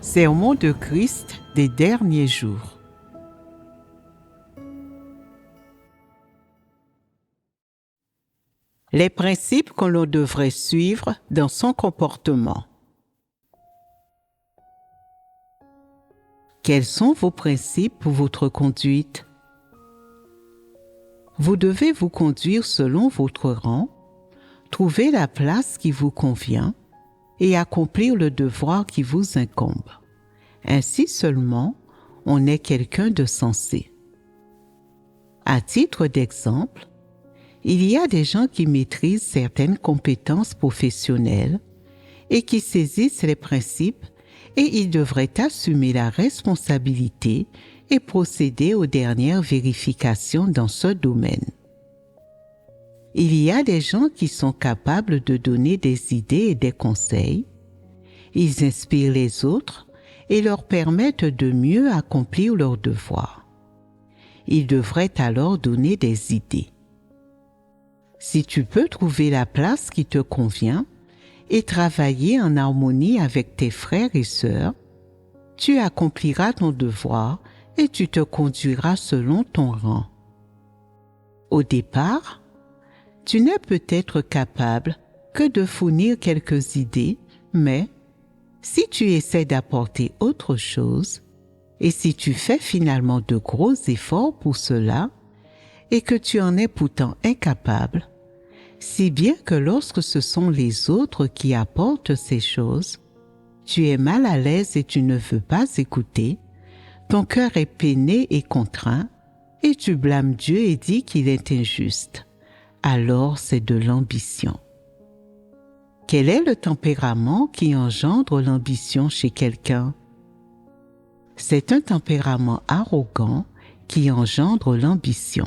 Sermon de Christ des derniers jours. Les principes que l'on devrait suivre dans son comportement. Quels sont vos principes pour votre conduite? Vous devez vous conduire selon votre rang, trouver la place qui vous convient et accomplir le devoir qui vous incombe. Ainsi seulement, on est quelqu'un de sensé. À titre d'exemple, il y a des gens qui maîtrisent certaines compétences professionnelles et qui saisissent les principes et ils devraient assumer la responsabilité et procéder aux dernières vérifications dans ce domaine. Il y a des gens qui sont capables de donner des idées et des conseils. Ils inspirent les autres et leur permettent de mieux accomplir leurs devoirs. Ils devraient alors donner des idées. Si tu peux trouver la place qui te convient et travailler en harmonie avec tes frères et sœurs, tu accompliras ton devoir et tu te conduiras selon ton rang. Au départ, tu n'es peut-être capable que de fournir quelques idées, mais si tu essaies d'apporter autre chose, et si tu fais finalement de gros efforts pour cela, et que tu en es pourtant incapable, si bien que lorsque ce sont les autres qui apportent ces choses, tu es mal à l'aise et tu ne veux pas écouter, ton cœur est peiné et contraint, et tu blâmes Dieu et dis qu'il est injuste. Alors c'est de l'ambition. Quel est le tempérament qui engendre l'ambition chez quelqu'un? C'est un tempérament arrogant qui engendre l'ambition.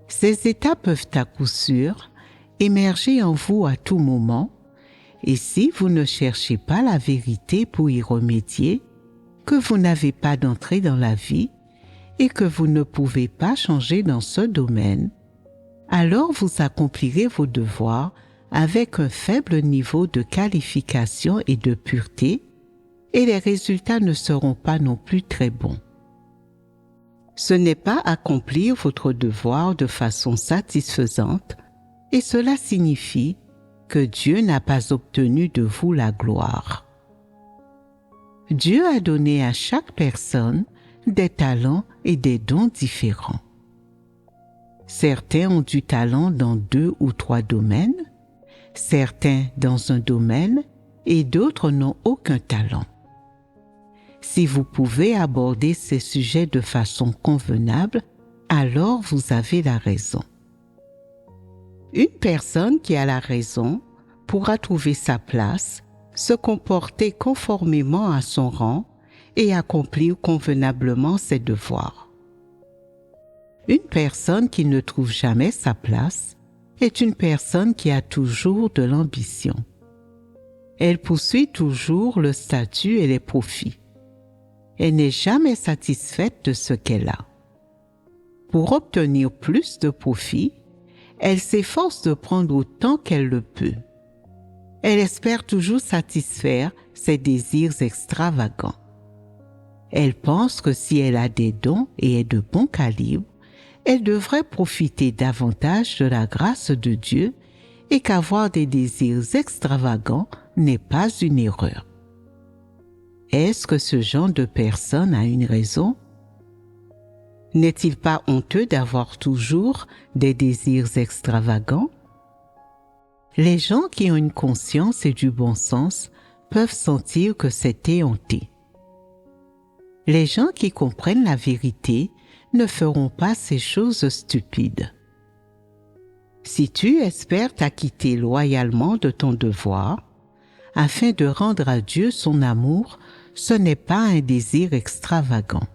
Ces états peuvent à coup sûr émerger en vous à tout moment, et si vous ne cherchez pas la vérité pour y remédier, que vous n'avez pas d'entrée dans la vie et que vous ne pouvez pas changer dans ce domaine, alors vous accomplirez vos devoirs avec un faible niveau de qualification et de pureté, et les résultats ne seront pas non plus très bons. Ce n'est pas accomplir votre devoir de façon satisfaisante, et cela signifie que Dieu n'a pas obtenu de vous la gloire. Dieu a donné à chaque personne des talents et des dons différents. Certains ont du talent dans 2 ou 3 domaines, certains dans un domaine et d'autres n'ont aucun talent. Si vous pouvez aborder ces sujets de façon convenable, alors vous avez la raison. Une personne qui a la raison pourra trouver sa place, se comporter conformément à son rang et accomplir convenablement ses devoirs. Une personne qui ne trouve jamais sa place est une personne qui a toujours de l'ambition. Elle poursuit toujours le statut et les profits. Elle n'est jamais satisfaite de ce qu'elle a. Pour obtenir plus de profits, elle s'efforce de prendre autant qu'elle le peut. Elle espère toujours satisfaire ses désirs extravagants. Elle pense que si elle a des dons et est de bon calibre, elle devrait profiter davantage de la grâce de Dieu et qu'avoir des désirs extravagants n'est pas une erreur. Est-ce que ce genre de personne a une raison? N'est-il pas honteux d'avoir toujours des désirs extravagants? Les gens qui ont une conscience et du bon sens peuvent sentir que c'est éhonté. Les gens qui comprennent la vérité ne feront pas ces choses stupides. Si tu espères t'acquitter loyalement de ton devoir, afin de rendre à Dieu son amour, ce n'est pas un désir extravagant.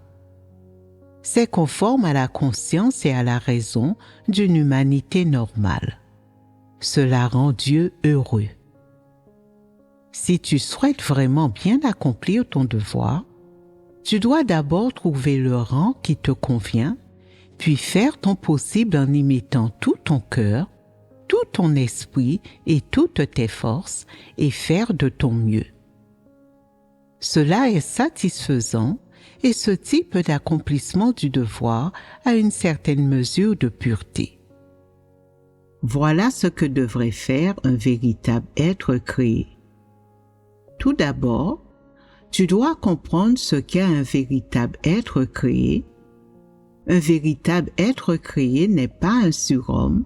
C'est conforme à la conscience et à la raison d'une humanité normale. Cela rend Dieu heureux. Si tu souhaites vraiment bien accomplir ton devoir, tu dois d'abord trouver le rang qui te convient, puis faire ton possible en y mettant tout ton cœur, tout ton esprit et toutes tes forces et faire de ton mieux. Cela est satisfaisant et ce type d'accomplissement du devoir a une certaine mesure de pureté. Voilà ce que devrait faire un véritable être créé. Tout d'abord, tu dois comprendre ce qu'est un véritable être créé. Un véritable être créé n'est pas un surhomme,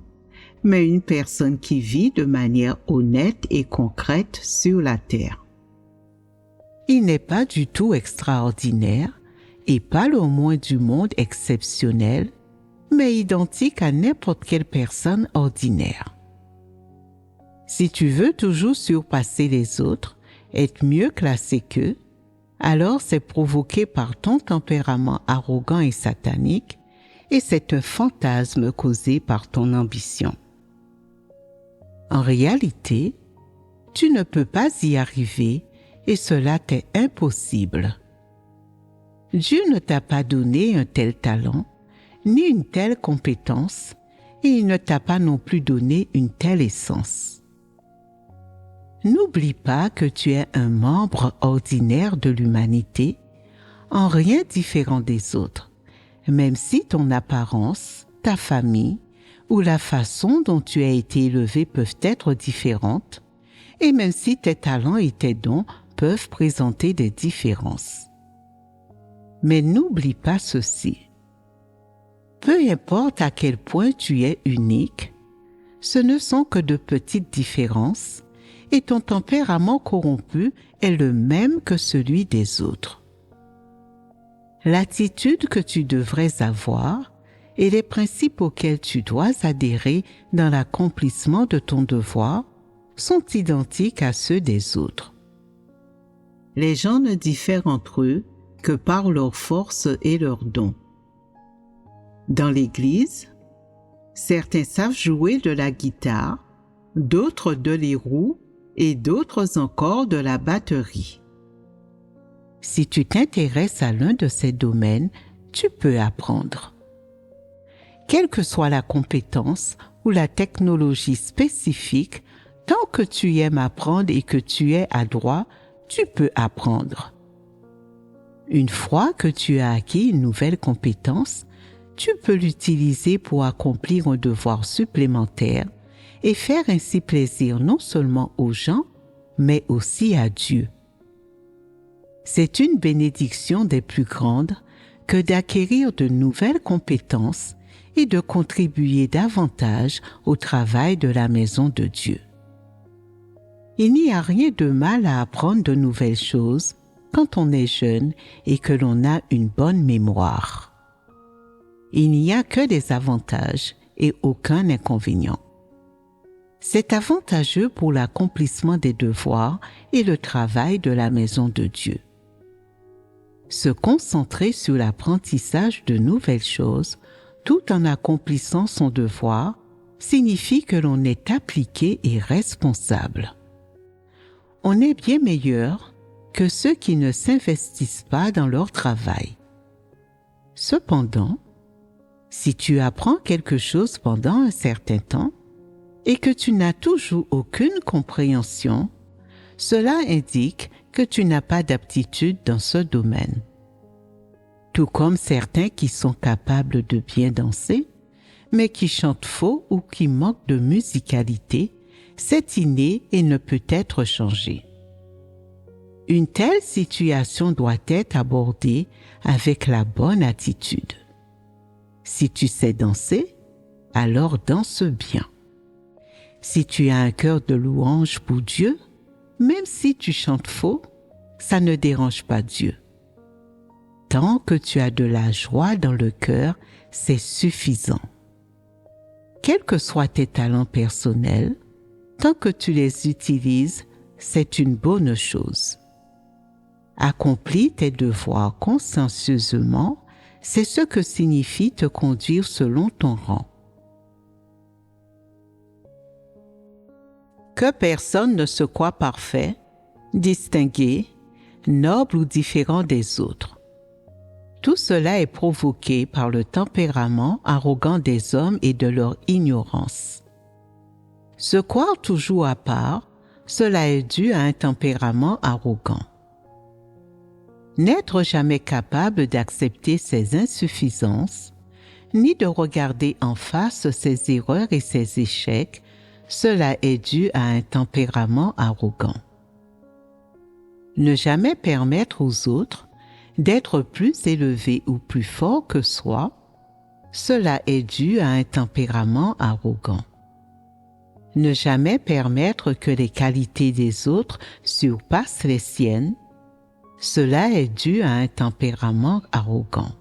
mais une personne qui vit de manière honnête et concrète sur la terre. Il n'est pas du tout extraordinaire et pas le moins du monde exceptionnel, mais identique à n'importe quelle personne ordinaire. Si tu veux toujours surpasser les autres, être mieux classé qu'eux, alors c'est provoqué par ton tempérament arrogant et satanique, et c'est un fantasme causé par ton ambition. En réalité, tu ne peux pas y arriver et cela t'est impossible. Dieu ne t'a pas donné un tel talent, ni une telle compétence, et il ne t'a pas non plus donné une telle essence. N'oublie pas que tu es un membre ordinaire de l'humanité, en rien différent des autres, même si ton apparence, ta famille ou la façon dont tu as été élevé peuvent être différentes, et même si tes talents et tes dons peuvent présenter des différences. Mais n'oublie pas ceci. Peu importe à quel point tu es unique, ce ne sont que de petites différences et ton tempérament corrompu est le même que celui des autres. L'attitude que tu devrais avoir et les principes auxquels tu dois adhérer dans l'accomplissement de ton devoir sont identiques à ceux des autres. Les gens ne diffèrent entre eux que par leurs forces et leurs dons. Dans l'Église, certains savent jouer de la guitare, d'autres de l'héros et d'autres encore de la batterie. Si tu t'intéresses à l'un de ces domaines, tu peux apprendre. Quelle que soit la compétence ou la technologie spécifique, tant que tu aimes apprendre et que tu es adroit, tu peux apprendre. Une fois que tu as acquis une nouvelle compétence, tu peux l'utiliser pour accomplir un devoir supplémentaire et faire ainsi plaisir non seulement aux gens, mais aussi à Dieu. C'est une bénédiction des plus grandes que d'acquérir de nouvelles compétences et de contribuer davantage au travail de la maison de Dieu. Il n'y a rien de mal à apprendre de nouvelles choses quand on est jeune et que l'on a une bonne mémoire. Il n'y a que des avantages et aucun inconvénient. C'est avantageux pour l'accomplissement des devoirs et le travail de la maison de Dieu. Se concentrer sur l'apprentissage de nouvelles choses tout en accomplissant son devoir signifie que l'on est appliqué et responsable. On est bien meilleur que ceux qui ne s'investissent pas dans leur travail. Cependant, si tu apprends quelque chose pendant un certain temps et que tu n'as toujours aucune compréhension, cela indique que tu n'as pas d'aptitude dans ce domaine. Tout comme certains qui sont capables de bien danser, mais qui chantent faux ou qui manquent de musicalité, c'est inné et ne peut être changé. Une telle situation doit être abordée avec la bonne attitude. Si tu sais danser, alors danse bien. Si tu as un cœur de louange pour Dieu, même si tu chantes faux, ça ne dérange pas Dieu. Tant que tu as de la joie dans le cœur, c'est suffisant. Quels que soient tes talents personnels, tant que tu les utilises, c'est une bonne chose. Accomplis tes devoirs consciencieusement, c'est ce que signifie te conduire selon ton rang. Que personne ne se croie parfait, distingué, noble ou différent des autres. Tout cela est provoqué par le tempérament arrogant des hommes et de leur ignorance. Se croire toujours à part, cela est dû à un tempérament arrogant. N'être jamais capable d'accepter ses insuffisances, ni de regarder en face ses erreurs et ses échecs, cela est dû à un tempérament arrogant. Ne jamais permettre aux autres d'être plus élevés ou plus forts que soi, cela est dû à un tempérament arrogant. Ne jamais permettre que les qualités des autres surpassent les siennes, cela est dû à un tempérament arrogant.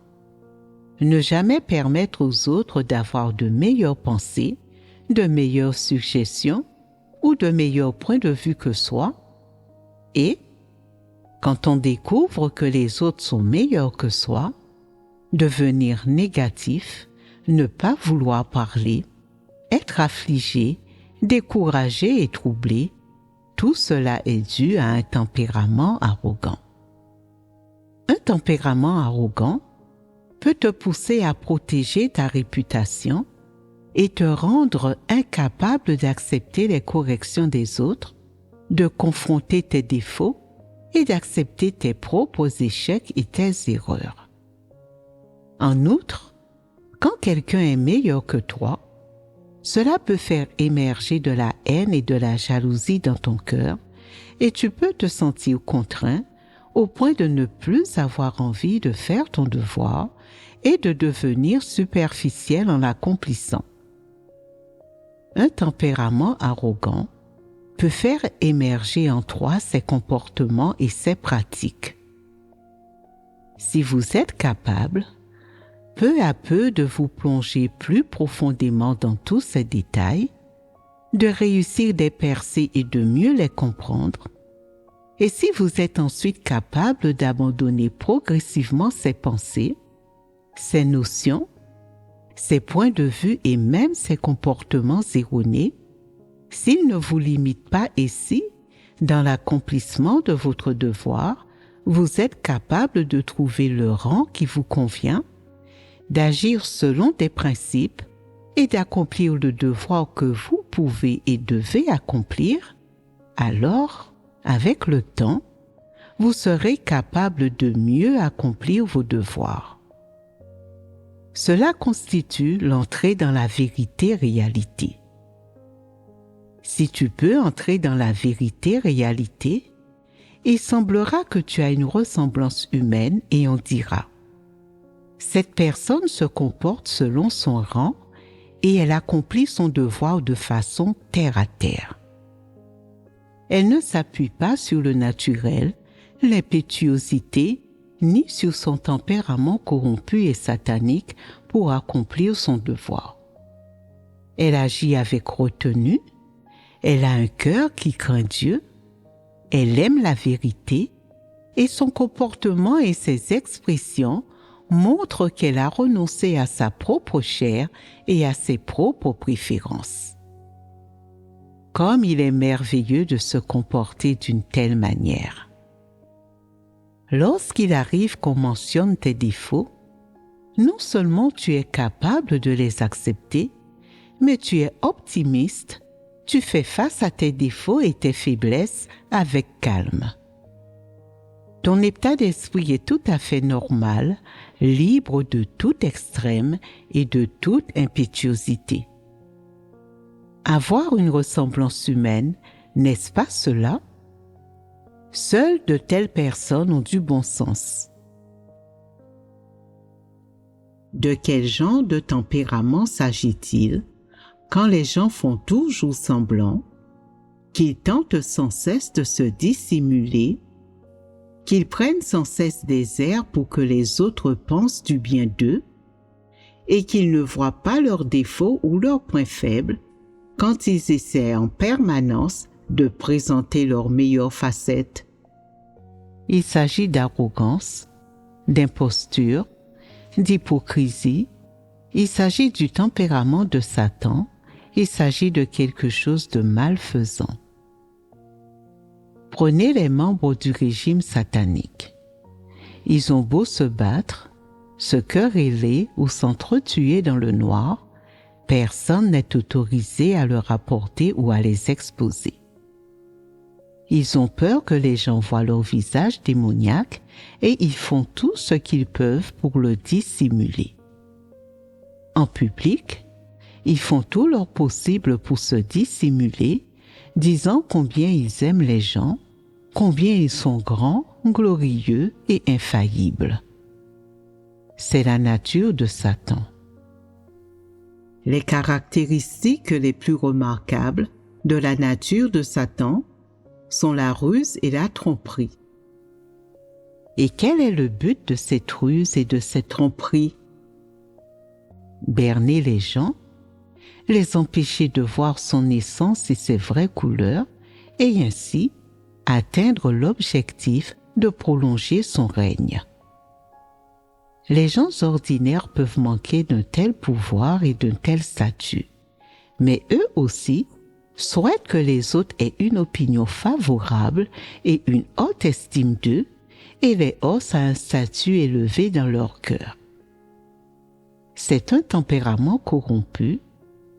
Ne jamais permettre aux autres d'avoir de meilleures pensées, de meilleures suggestions ou de meilleurs points de vue que soi, et, quand on découvre que les autres sont meilleurs que soi, devenir négatif, ne pas vouloir parler, être affligé, découragé et troublé, tout cela est dû à un tempérament arrogant. Un tempérament arrogant peut te pousser à protéger ta réputation et te rendre incapable d'accepter les corrections des autres, de confronter tes défauts et d'accepter tes propres échecs et tes erreurs. En outre, quand quelqu'un est meilleur que toi, cela peut faire émerger de la haine et de la jalousie dans ton cœur et tu peux te sentir contraint au point de ne plus avoir envie de faire ton devoir et de devenir superficiel en l'accomplissant. Un tempérament arrogant peut faire émerger en toi ses comportements et ses pratiques. Si vous êtes capable, peu à peu de vous plonger plus profondément dans tous ces détails, de réussir des percées et de mieux les comprendre, et si vous êtes ensuite capable d'abandonner progressivement ces pensées, ces notions, ces points de vue et même ces comportements erronés, s'ils ne vous limitent pas ici, dans l'accomplissement de votre devoir, vous êtes capable de trouver le rang qui vous convient, d'agir selon des principes et d'accomplir le devoir que vous pouvez et devez accomplir, alors, avec le temps, vous serez capable de mieux accomplir vos devoirs. Cela constitue l'entrée dans la vérité-réalité. Si tu peux entrer dans la vérité-réalité, il semblera que tu as une ressemblance humaine et on dira « Cette personne se comporte selon son rang et elle accomplit son devoir de façon terre à terre. Elle ne s'appuie pas sur le naturel, l'impétuosité, ni sur son tempérament corrompu et satanique pour accomplir son devoir. Elle agit avec retenue, elle a un cœur qui craint Dieu, elle aime la vérité et son comportement et ses expressions montrent qu'elle a renoncé à sa propre chair et à ses propres préférences. Comme il est merveilleux de se comporter d'une telle manière. Lorsqu'il arrive qu'on mentionne tes défauts, non seulement tu es capable de les accepter, mais tu es optimiste, tu fais face à tes défauts et tes faiblesses avec calme. Ton état d'esprit est tout à fait normal, libre de tout extrême et de toute impétuosité. Avoir une ressemblance humaine, n'est-ce pas cela? Seules de telles personnes ont du bon sens. De quel genre de tempérament s'agit-il quand les gens font toujours semblant, qu'ils tentent sans cesse de se dissimuler, qu'ils prennent sans cesse des airs pour que les autres pensent du bien d'eux, et qu'ils ne voient pas leurs défauts ou leurs points faibles quand ils essaient en permanence de présenter leurs meilleures facettes? Il s'agit d'arrogance, d'imposture, d'hypocrisie, il s'agit du tempérament de Satan, il s'agit de quelque chose de malfaisant. Prenez les membres du régime satanique. Ils ont beau se battre, se quereller ou s'entretuer dans le noir, personne n'est autorisé à leur apporter ou à les exposer. Ils ont peur que les gens voient leur visage démoniaque et ils font tout ce qu'ils peuvent pour le dissimuler. En public, ils font tout leur possible pour se dissimuler, disant combien ils aiment les gens, combien ils sont grands, glorieux et infaillibles. C'est la nature de Satan. Les caractéristiques les plus remarquables de la nature de Satan sont la ruse et la tromperie. Et quel est le but de cette ruse et de cette tromperie? Berner les gens, les empêcher de voir son essence et ses vraies couleurs, et ainsi atteindre l'objectif de prolonger son règne. Les gens ordinaires peuvent manquer d'un tel pouvoir et d'un tel statut, mais eux aussi souhaitent que les autres aient une opinion favorable et une haute estime d'eux et les haussent à un statut élevé dans leur cœur. C'est un tempérament corrompu,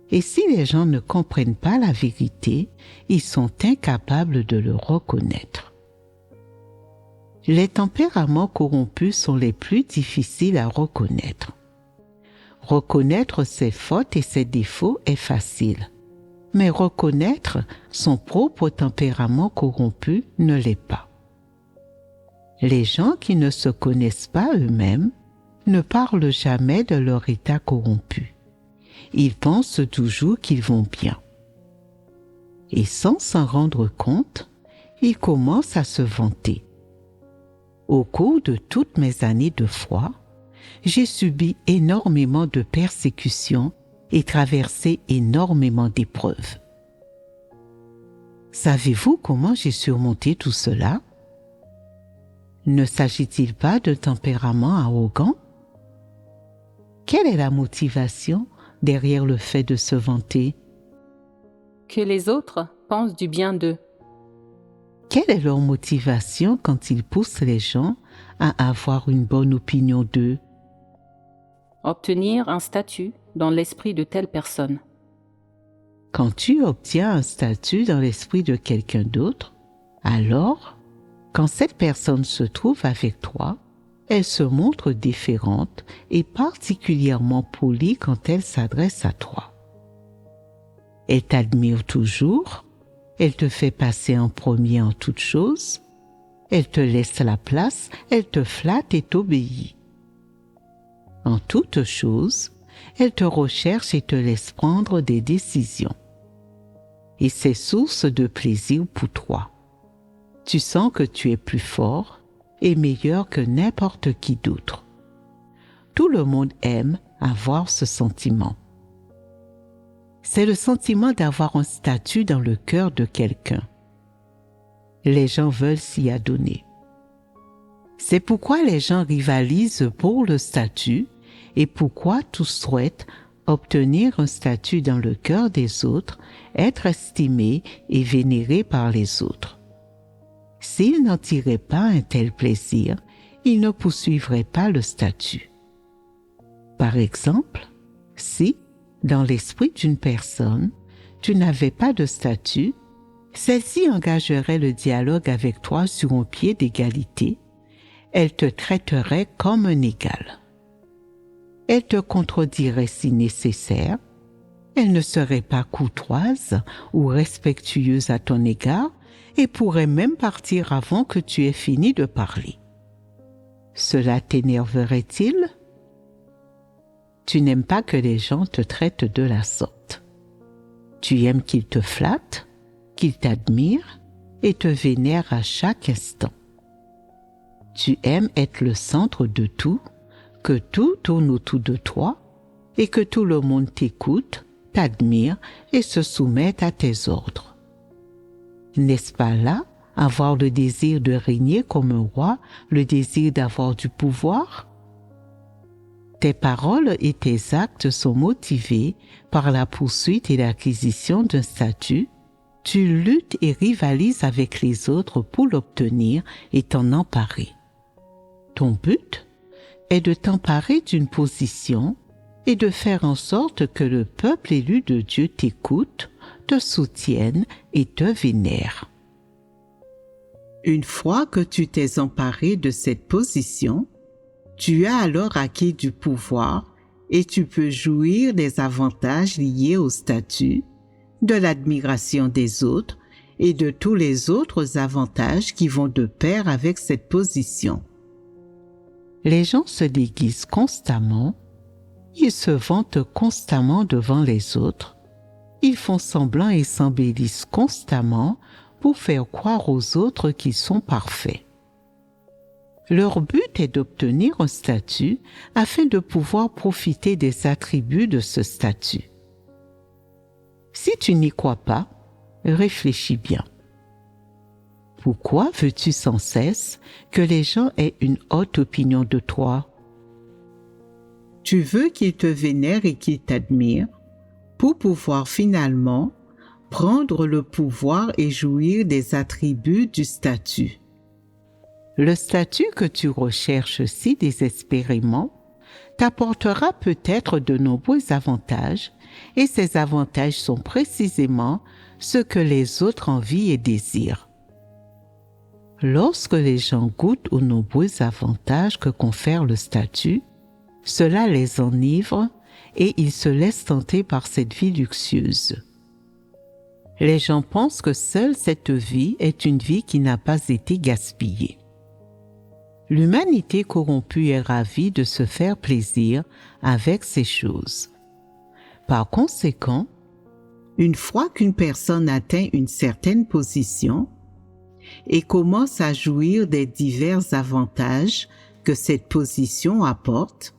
et si les gens ne comprennent pas la vérité, ils sont incapables de le reconnaître. Les tempéraments corrompus sont les plus difficiles à reconnaître. Reconnaître ses fautes et ses défauts est facile, mais reconnaître son propre tempérament corrompu ne l'est pas. Les gens qui ne se connaissent pas eux-mêmes ne parlent jamais de leur état corrompu. Ils pensent toujours qu'ils vont bien. Et sans s'en rendre compte, ils commencent à se vanter. Au cours de toutes mes années de foi, j'ai subi énormément de persécutions et traversé énormément d'épreuves. Savez-vous comment j'ai surmonté tout cela? Ne s'agit-il pas d'un tempérament arrogant? Quelle est la motivation derrière le fait de se vanter? Que les autres pensent du bien d'eux. Quelle est leur motivation quand ils poussent les gens à avoir une bonne opinion d'eux? Obtenir un statut dans l'esprit de telle personne. Quand tu obtiens un statut dans l'esprit de quelqu'un d'autre, alors, quand cette personne se trouve avec toi, elle se montre déférente et particulièrement polie quand elle s'adresse à toi. Elle t'admire toujours, elle te fait passer en premier en toutes choses, elle te laisse la place, elle te flatte et t'obéit. En toutes choses, elle te recherche et te laisse prendre des décisions. Et c'est source de plaisir pour toi. Tu sens que tu es plus fort et meilleur que n'importe qui d'autre. Tout le monde aime avoir ce sentiment. C'est le sentiment d'avoir un statut dans le cœur de quelqu'un. Les gens veulent s'y adonner. C'est pourquoi les gens rivalisent pour le statut et pourquoi tous souhaitent obtenir un statut dans le cœur des autres, être estimés et vénérés par les autres. S'ils n'en tiraient pas un tel plaisir, ils ne poursuivraient pas le statut. Par exemple, si, dans l'esprit d'une personne, tu n'avais pas de statut, celle-ci engagerait le dialogue avec toi sur un pied d'égalité. Elle te traiterait comme un égal. Elle te contredirait si nécessaire. Elle ne serait pas courtoise ou respectueuse à ton égard et pourrait même partir avant que tu aies fini de parler. Cela t'énerverait-il? Tu n'aimes pas que les gens te traitent de la sorte. Tu aimes qu'ils te flattent, qu'ils t'admirent et te vénèrent à chaque instant. Tu aimes être le centre de tout, que tout tourne autour de toi et que tout le monde t'écoute, t'admire et se soumette à tes ordres. N'est-ce pas là avoir le désir de régner comme un roi, le désir d'avoir du pouvoir? Tes paroles et tes actes sont motivés par la poursuite et l'acquisition d'un statut. Tu luttes et rivalises avec les autres pour l'obtenir et t'en emparer. Ton but est de t'emparer d'une position et de faire en sorte que le peuple élu de Dieu t'écoute, te soutienne et te vénère. Une fois que tu t'es emparé de cette position, tu as alors acquis du pouvoir et tu peux jouir des avantages liés au statut, de l'admiration des autres et de tous les autres avantages qui vont de pair avec cette position. Les gens se déguisent constamment, ils se vantent constamment devant les autres, ils font semblant et s'embellissent constamment pour faire croire aux autres qu'ils sont parfaits. Leur but est d'obtenir un statut afin de pouvoir profiter des attributs de ce statut. Si tu n'y crois pas, réfléchis bien. Pourquoi veux-tu sans cesse que les gens aient une haute opinion de toi? Tu veux qu'ils te vénèrent et qu'ils t'admirent pour pouvoir finalement prendre le pouvoir et jouir des attributs du statut. Le statut que tu recherches si désespérément t'apportera peut-être de nombreux avantages et ces avantages sont précisément ce que les autres envient et désirent. Lorsque les gens goûtent aux nombreux avantages que confère le statut, cela les enivre et ils se laissent tenter par cette vie luxueuse. Les gens pensent que seule cette vie est une vie qui n'a pas été gaspillée. L'humanité corrompue est ravie de se faire plaisir avec ces choses. Par conséquent, une fois qu'une personne atteint une certaine position et commence à jouir des divers avantages que cette position apporte,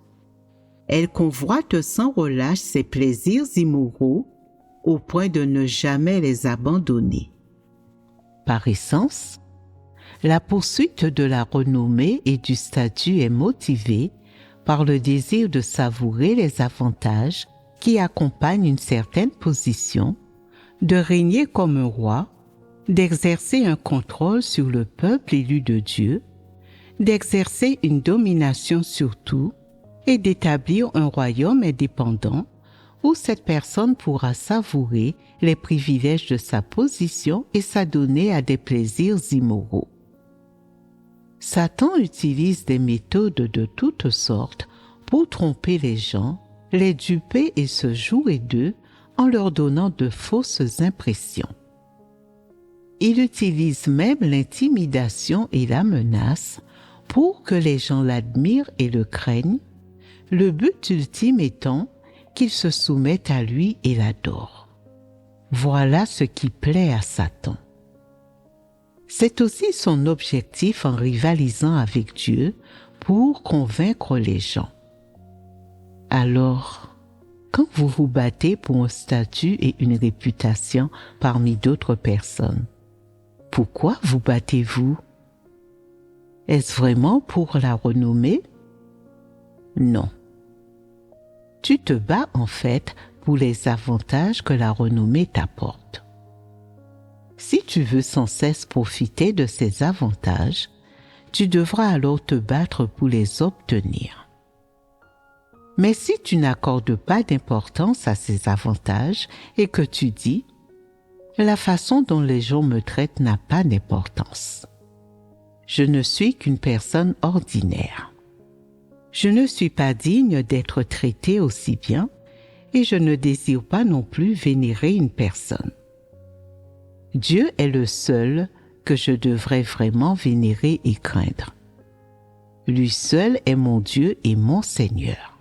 elle convoite sans relâche ses plaisirs immoraux au point de ne jamais les abandonner. Par essence, la poursuite de la renommée et du statut est motivée par le désir de savourer les avantages qui accompagnent une certaine position, de régner comme un roi, d'exercer un contrôle sur le peuple élu de Dieu, d'exercer une domination sur tout et d'établir un royaume indépendant où cette personne pourra savourer les privilèges de sa position et s'adonner à des plaisirs immoraux. Satan utilise des méthodes de toutes sortes pour tromper les gens, les duper et se jouer d'eux en leur donnant de fausses impressions. Il utilise même l'intimidation et la menace pour que les gens l'admirent et le craignent, le but ultime étant qu'ils se soumettent à lui et l'adorent. Voilà ce qui plaît à Satan. C'est aussi son objectif en rivalisant avec Dieu pour convaincre les gens. Alors, quand vous vous battez pour un statut et une réputation parmi d'autres personnes, pourquoi vous battez-vous? Est-ce vraiment pour la renommée? Non. Tu te bats en fait pour les avantages que la renommée t'apporte. Si tu veux sans cesse profiter de ces avantages, tu devras alors te battre pour les obtenir. Mais si tu n'accordes pas d'importance à ces avantages et que tu dis « La façon dont les gens me traitent n'a pas d'importance. Je ne suis qu'une personne ordinaire. Je ne suis pas digne d'être traité aussi bien et je ne désire pas non plus vénérer une personne. Dieu est le seul que je devrais vraiment vénérer et craindre. Lui seul est mon Dieu et mon Seigneur.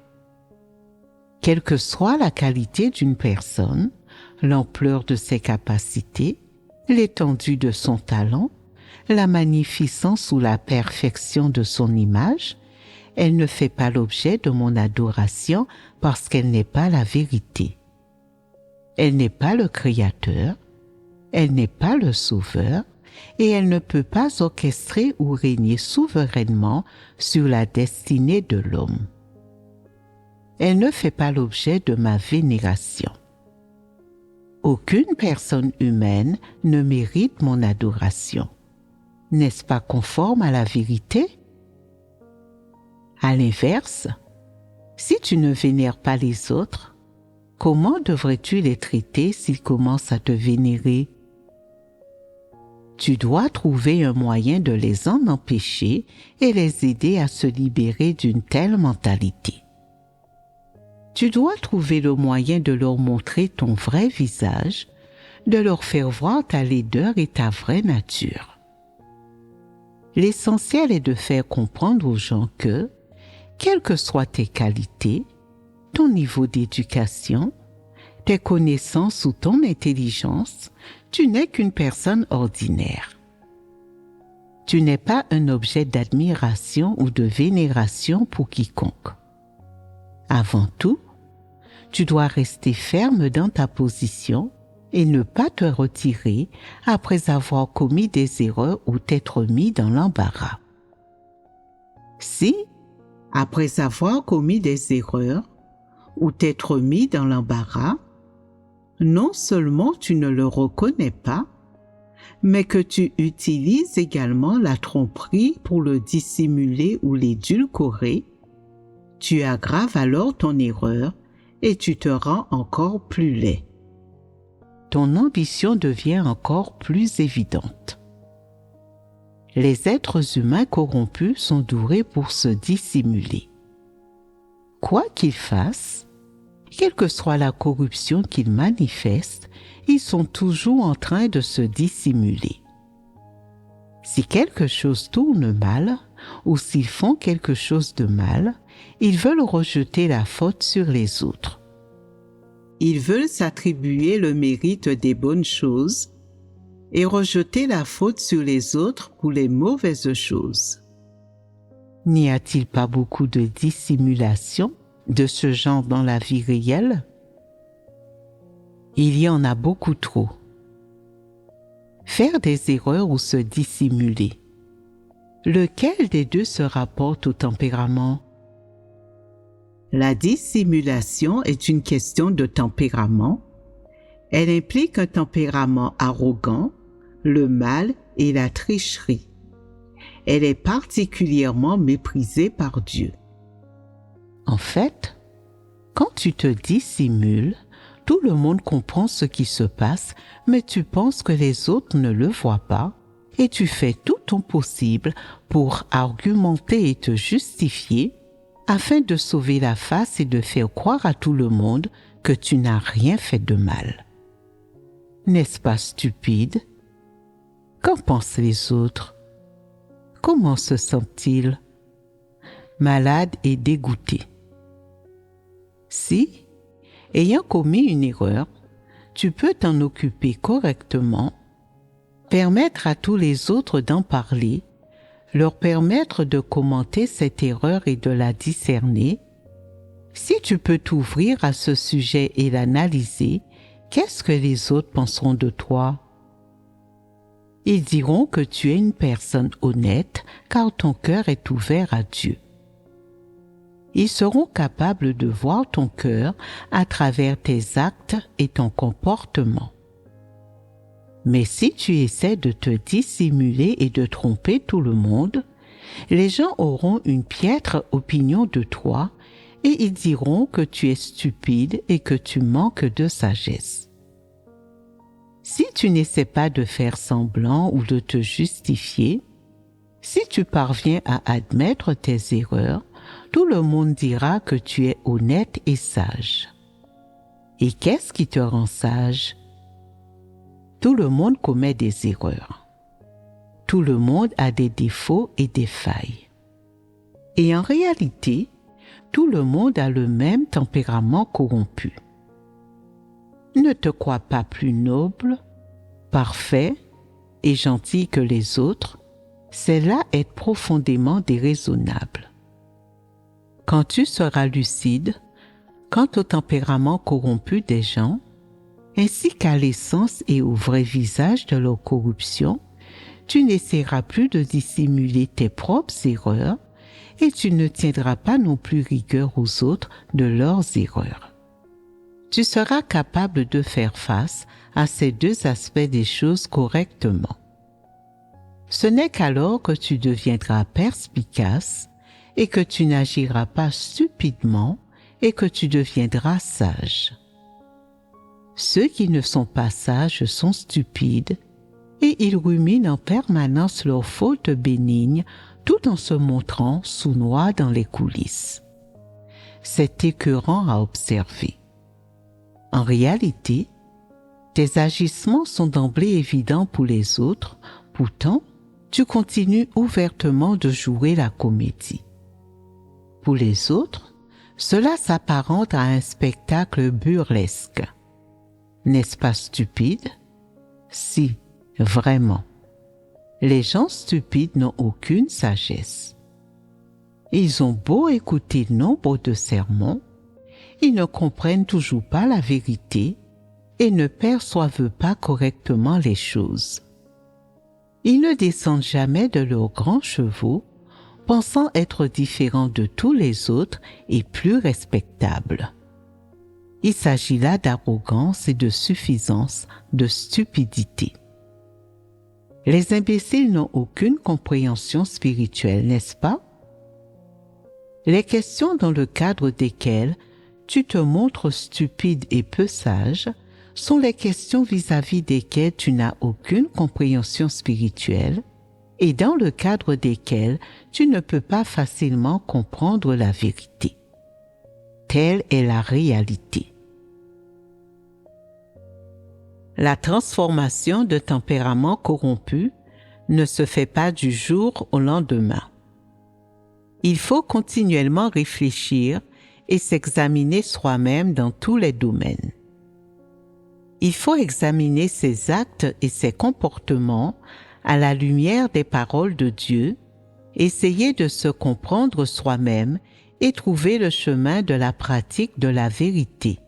Quelle que soit la qualité d'une personne, l'ampleur de ses capacités, l'étendue de son talent, la magnificence ou la perfection de son image, elle ne fait pas l'objet de mon adoration parce qu'elle n'est pas la vérité. Elle n'est pas le Créateur, elle n'est pas le Sauveur, et elle ne peut pas orchestrer ou régner souverainement sur la destinée de l'homme. Elle ne fait pas l'objet de ma vénération. Aucune personne humaine ne mérite mon adoration. N'est-ce pas conforme à la vérité? À l'inverse, si tu ne vénères pas les autres, comment devrais-tu les traiter s'ils commencent à te vénérer? Tu dois trouver un moyen de les en empêcher et les aider à se libérer d'une telle mentalité. Tu dois trouver le moyen de leur montrer ton vrai visage, de leur faire voir ta laideur et ta vraie nature. L'essentiel est de faire comprendre aux gens que, quelles que soient tes qualités, ton niveau d'éducation, tes connaissances ou ton intelligence, tu n'es qu'une personne ordinaire. Tu n'es pas un objet d'admiration ou de vénération pour quiconque. Avant tout, tu dois rester ferme dans ta position et ne pas te retirer après avoir commis des erreurs ou t'être mis dans l'embarras. Si, après avoir commis des erreurs ou t'être mis dans l'embarras, non seulement tu ne le reconnais pas, mais que tu utilises également la tromperie pour le dissimuler ou l'édulcorer, tu aggraves alors ton erreur et tu te rends encore plus laid. Ton ambition devient encore plus évidente. Les êtres humains corrompus sont doués pour se dissimuler. Quoi qu'ils fassent, quelle que soit la corruption qu'ils manifestent, ils sont toujours en train de se dissimuler. Si quelque chose tourne mal, ou s'ils font quelque chose de mal, ils veulent rejeter la faute sur les autres. Ils veulent s'attribuer le mérite des bonnes choses et rejeter la faute sur les autres pour les mauvaises choses. N'y a-t-il pas beaucoup de dissimulation de ce genre dans la vie réelle? Il y en a beaucoup trop. Faire des erreurs ou se dissimuler. Lequel des deux se rapporte au tempérament? La dissimulation est une question de tempérament. Elle implique un tempérament arrogant, le mal et la tricherie. Elle est particulièrement méprisée par Dieu. En fait, quand tu te dissimules, tout le monde comprend ce qui se passe, mais tu penses que les autres ne le voient pas et tu fais tout ton possible pour argumenter et te justifier afin de sauver la face et de faire croire à tout le monde que tu n'as rien fait de mal. N'est-ce pas stupide? Qu'en pensent les autres? Comment se sentent-ils? Malades et dégoûtés. Si, ayant commis une erreur, tu peux t'en occuper correctement, permettre à tous les autres d'en parler, leur permettre de commenter cette erreur et de la discerner, si tu peux t'ouvrir à ce sujet et l'analyser, qu'est-ce que les autres penseront de toi? Ils diront que tu es une personne honnête car ton cœur est ouvert à Dieu. Ils seront capables de voir ton cœur à travers tes actes et ton comportement. Mais si tu essaies de te dissimuler et de tromper tout le monde, les gens auront une piètre opinion de toi et ils diront que tu es stupide et que tu manques de sagesse. Si tu n'essaies pas de faire semblant ou de te justifier, si tu parviens à admettre tes erreurs, tout le monde dira que tu es honnête et sage. Et qu'est-ce qui te rend sage? Tout le monde commet des erreurs. Tout le monde a des défauts et des failles. Et en réalité, tout le monde a le même tempérament corrompu. Ne te crois pas plus noble, parfait et gentil que les autres, c'est là être profondément déraisonnable. Quand tu seras lucide quant au tempérament corrompu des gens, ainsi qu'à l'essence et au vrai visage de leur corruption, tu n'essaieras plus de dissimuler tes propres erreurs et tu ne tiendras pas non plus rigueur aux autres de leurs erreurs. Tu seras capable de faire face à ces deux aspects des choses correctement. Ce n'est qu'alors que tu deviendras perspicace et que tu n'agiras pas stupidement et que tu deviendras sage. Ceux qui ne sont pas sages sont stupides et ils ruminent en permanence leurs fautes bénignes tout en se montrant sournois dans les coulisses. C'est écœurant à observer. En réalité, tes agissements sont d'emblée évidents pour les autres, pourtant, tu continues ouvertement de jouer la comédie. Pour les autres, cela s'apparente à un spectacle burlesque. N'est-ce pas stupide? Si, vraiment. Les gens stupides n'ont aucune sagesse. Ils ont beau écouter nombre de sermons, ils ne comprennent toujours pas la vérité et ne perçoivent pas correctement les choses. Ils ne descendent jamais de leurs grands chevaux, pensant être différents de tous les autres et plus respectables. Il s'agit là d'arrogance et de suffisance, de stupidité. Les imbéciles n'ont aucune compréhension spirituelle, n'est-ce pas? Les questions dans le cadre desquelles tu te montres stupide et peu sage sont les questions vis-à-vis desquelles tu n'as aucune compréhension spirituelle et dans le cadre desquelles tu ne peux pas facilement comprendre la vérité. Telle est la réalité. La transformation de tempérament corrompu ne se fait pas du jour au lendemain. Il faut continuellement réfléchir et s'examiner soi-même dans tous les domaines. Il faut examiner ses actes et ses comportements à la lumière des paroles de Dieu, essayer de se comprendre soi-même et trouver le chemin de la pratique de la vérité.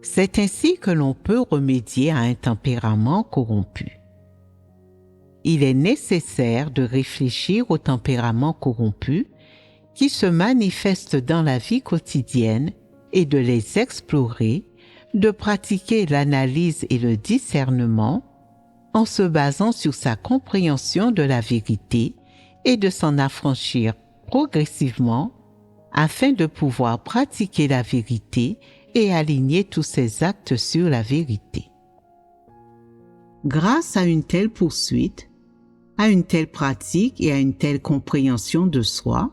C'est ainsi que l'on peut remédier à un tempérament corrompu. Il est nécessaire de réfléchir au tempérament corrompu qui se manifestent dans la vie quotidienne et de les explorer, de pratiquer l'analyse et le discernement en se basant sur sa compréhension de la vérité et de s'en affranchir progressivement afin de pouvoir pratiquer la vérité et aligner tous ses actes sur la vérité. Grâce à une telle poursuite, à une telle pratique et à une telle compréhension de soi,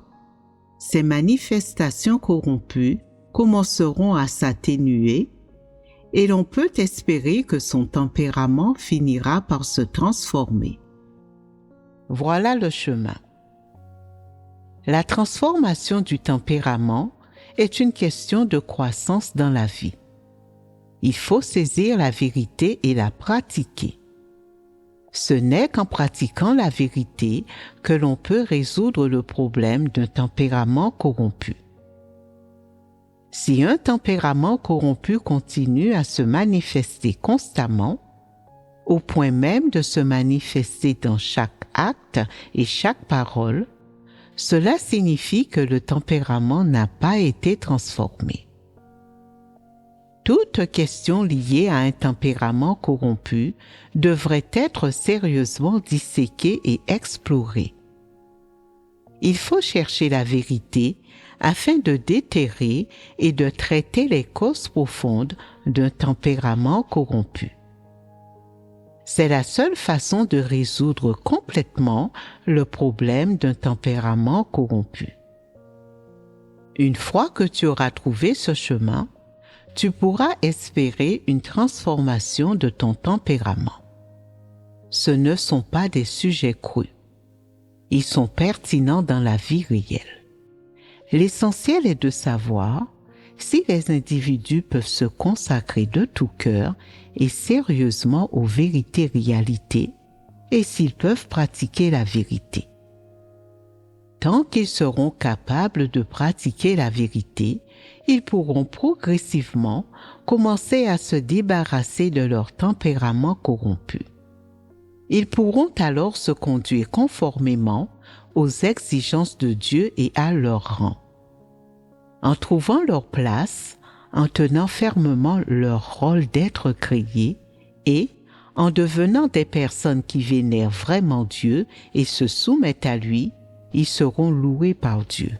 ces manifestations corrompues commenceront à s'atténuer et l'on peut espérer que son tempérament finira par se transformer. Voilà le chemin. La transformation du tempérament est une question de croissance dans la vie. Il faut saisir la vérité et la pratiquer. Ce n'est qu'en pratiquant la vérité que l'on peut résoudre le problème d'un tempérament corrompu. Si un tempérament corrompu continue à se manifester constamment, au point même de se manifester dans chaque acte et chaque parole, cela signifie que le tempérament n'a pas été transformé. Toute question liée à un tempérament corrompu devrait être sérieusement disséquée et explorée. Il faut chercher la vérité afin de déterrer et de traiter les causes profondes d'un tempérament corrompu. C'est la seule façon de résoudre complètement le problème d'un tempérament corrompu. Une fois que tu auras trouvé ce chemin, tu pourras espérer une transformation de ton tempérament. Ce ne sont pas des sujets crus. Ils sont pertinents dans la vie réelle. L'essentiel est de savoir si les individus peuvent se consacrer de tout cœur et sérieusement aux vérités réalités et s'ils peuvent pratiquer la vérité. Tant qu'ils seront capables de pratiquer la vérité, ils pourront progressivement commencer à se débarrasser de leur tempérament corrompu. Ils pourront alors se conduire conformément aux exigences de Dieu et à leur rang. En trouvant leur place, en tenant fermement leur rôle d'être créés et en devenant des personnes qui vénèrent vraiment Dieu et se soumettent à lui, ils seront loués par Dieu.